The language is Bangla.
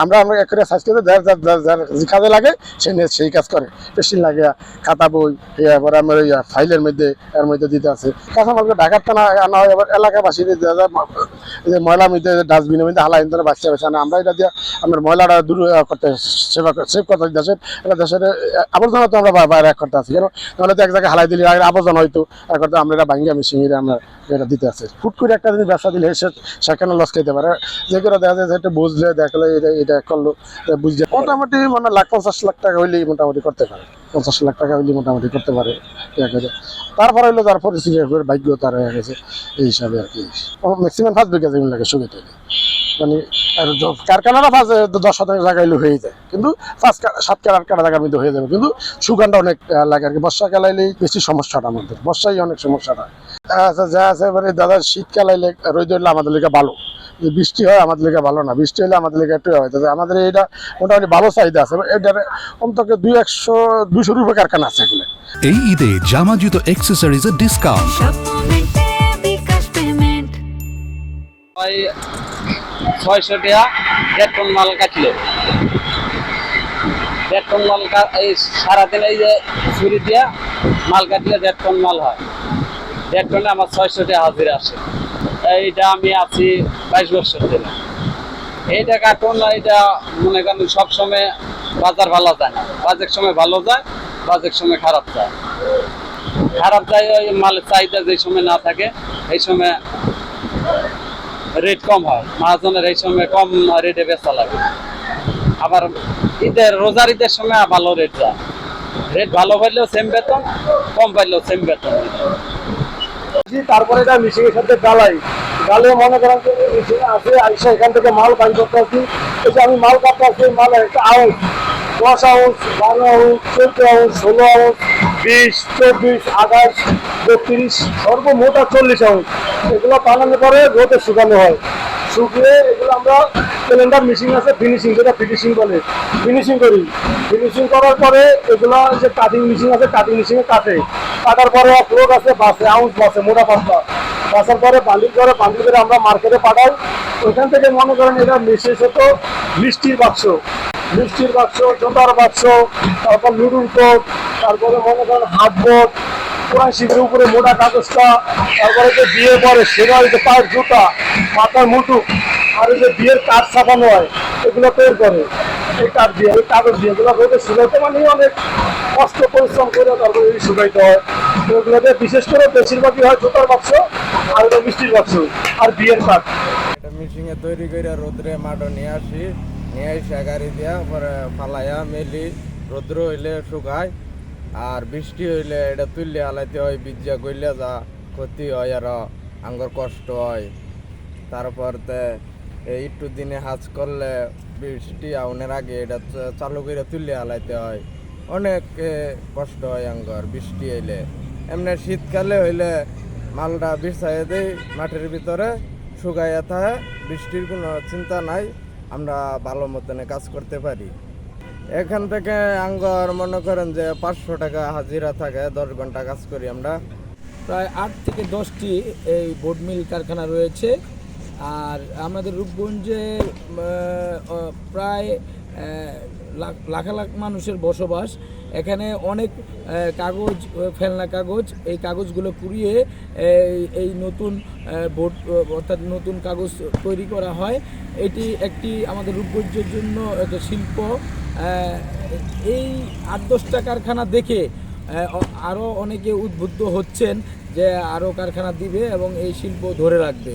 আমরা আমরা এক করে সার্চ করে যার যে কাজে লাগে সেই কাজ করে। পেশিন লাগে, খাতা বই, এবার আমার ওই ফাইলের মধ্যে এর মধ্যে দিতে আছে। কাঁচামালকে ঢাকার টানা আনা হয়, এবার এলাকাবাসীদের যে ময়লা মধ্যে ডাস্টবিনের মধ্যে হালাই ধরে বাঁচতে পারছে না। আমরা এটা দিয়ে আমার ময়লাটা দূর করতে সেভ করতে দেশের দেশের আবর্জনা তো আমরা বাইরে এক করতে আছি, কেন তাহলে তো এক জায়গায় হালাই দিলে আবর্জনা হয়তো এক করতে আমরা এটা ভাঙ্গি আমি সিঙ্গিরে আমরা এটা দিতে আছে। ফুট করে একটা জিনিস ব্যবসা দিলে সেখানে লস খেতে পারে। যে করে দেখা যায় এটা বুঝলে দেখলে এটা করলো বুঝলে মোটামুটি মানে ৳50,00,000 হইলেই মোটামুটি করতে পারে। ৳50,00,000 হইলে মোটামুটি করতে পারে। তারপরে হইলো তার পরিস্থিতি ভাগ্য তার হয়ে গেছে এই হিসাবে আর কি। ম্যাক্সিমাম 5 বিঘা জমি লাগে সুখে তৈরি, মানে কারখানারা 10 শতাংশ জায়গা হইলে হয়ে যায়, কিন্তু 5-7 কাঠা জায়গার মধ্যে হয়ে যাবে, কিন্তু সুগানটা অনেক লাগে আর কি। বর্ষাকাল আইলেই বেশি সমস্যাটা আমাদের, বর্ষায় অনেক সমস্যাটা। আচ্ছা যা আছে এবারে দাদা, শীতকাল আইলে রোদ হইলে আমাদের লেগে ভালো, বৃষ্টি হয় আমাদের লেগে ভালো না, বৃষ্টি হলে আমাদের লেগে একটু হয়। আমাদের এটা মোটামুটি ভালো চাহিদা আছে, এটার অন্তত 200-200 রুপে কারখানা আছে এগুলো। এই ঈদে জামা জুতো অ্যাক্সেসরিজের ডিসকাউন্ট। 600 টাকা 1.5 টন মাল কাটলে, 1.5 টন মাল এই সারাদিন এই যে ছুরি দিয়া মাল কাটলে 1.5 টন মাল হয়। 1.5 টনে আমার 600 টাকা হাজিরা আসে। এইটা আমি আছি 22 বছর ধরে। এইটা কাটুন, এইটা মনে করেন সবসময় বাজার ভালো যায় না, বাজের সময় ভালো যায়, বাজের সময় খারাপ যায়। খারাপ যায় ওই মালের চাহিদা যে সময় না থাকে এই সময় রেট কম হয়, মহাজনের এই সময় কম রেটে বেচা লাগে। আবার রোজার ঈদের সময় ভালো রেট যায়, রেট ভালো পাইলেও সেম বেতন, কম পাইলেও সেম বেতন। তারপরে এটা মিশিংয়ের সাথে গালে মনে করেন যে মেশিন আছে, আইসা এখান থেকে মাল বাইর করতে আসি। এই যে আমি মাল কাটতে আসি, মাল একটা ounce, 10 ounce, 12 ounce, 14 ounce, 16 ounce, 20, 24, 28, 32, সর্বমোট 40 আউন্স। এগুলো বানানোর পরে রোদে শুকানো হয়। শুকিয়ে এগুলো আমরা ক্যালেন্ডার মেশিন আছে, ফিনিশিং, যেটা ফিনিশিং বলে, ফিনিশিং করি। ফিনিশিং করার পরে এগুলো যে কাটিং মেশিন আছে, কাটিং মেশিনে কাটার পরে লোক আছে বাসে, আউন্স বাসে, মোটা পাতলা বাসার পরে বান্ডিল করে আমরা মার্কেটে পাঠাই। ওইখান থেকে মনে করেন এটা বিশেষত মিষ্টির বাক্স, জোতার বাক্স, তারপর লুডুর কোট, তারপরে মনে করেন হাত বোট, কোরআন শিখের উপরে মোটা কাগজটা, তারপরে যে বিয়ে পরে সেটা, যে পায়ের জুতা, মাথার মুটু, আর যে বিয়ের কাঠ ছাপানো হয় এগুলো তৈরি করে। এই কাঠ দিয়ে, ওই কাগজ দিয়ে এগুলো রোদে শুকাইতে মানে অনেক কষ্ট পরিশ্রম করে তারপরে শুকাইতে হয়। ওগুলোতে বিশেষ করে বেশিরভাগই হয় জুতার বাক্স আর মিষ্টির বাক্স আর বিয়ের কাঠ। এটা মেশিনে তৈরি করে রোদ্রে মাঠে নিয়ে এসে গাড়ি দিয়া পরে ফালাইয়া মেলি, রৌদ্র হইলে শুকায়, আর বৃষ্টি হইলে এটা তুললে আলাইতে হয়, বিজ্জা গইলে যা ক্ষতি হয় আর আঙ্গর কষ্ট হয়। তারপর একটু দিনে হাজ করলে বৃষ্টি আউনের আগে এটা চালু করে তুললে আলাইতে হয়, অনেক কষ্ট হয় আঙ্গর বৃষ্টি হইলে। এমনি শীতকালে হইলে মালটা বিছাইয়ে দেই মাঠের ভিতরে, শুকাইয়া থাকে, বৃষ্টির কোনো চিন্তা নাই, আমরা ভালো মতনে কাজ করতে পারি। এখান থেকে আঙ্গর মনে করেন যে 500 টাকা হাজিরা থাকে, 10 ঘন্টা কাজ করি আমরা। প্রায় 8 থেকে 10টি এই বোর্ড মিল কারখানা রয়েছে। আর আমাদের রূপগঞ্জে প্রায় লাখ মানুষের বসবাস। এখানে অনেক কাগজ, ফেলনা কাগজ, এই কাগজগুলো পুড়িয়ে এই নতুন বোর্ড অর্থাৎ নতুন কাগজ তৈরি করা হয়। এটি একটি আমাদের রূপগঞ্জের জন্য একটা শিল্প। এই 8-10টা কারখানা দেখে আরও অনেকে উদ্বুদ্ধ হচ্ছেন যে আরও কারখানা দিবে এবং এই শিল্প ধরে রাখবে।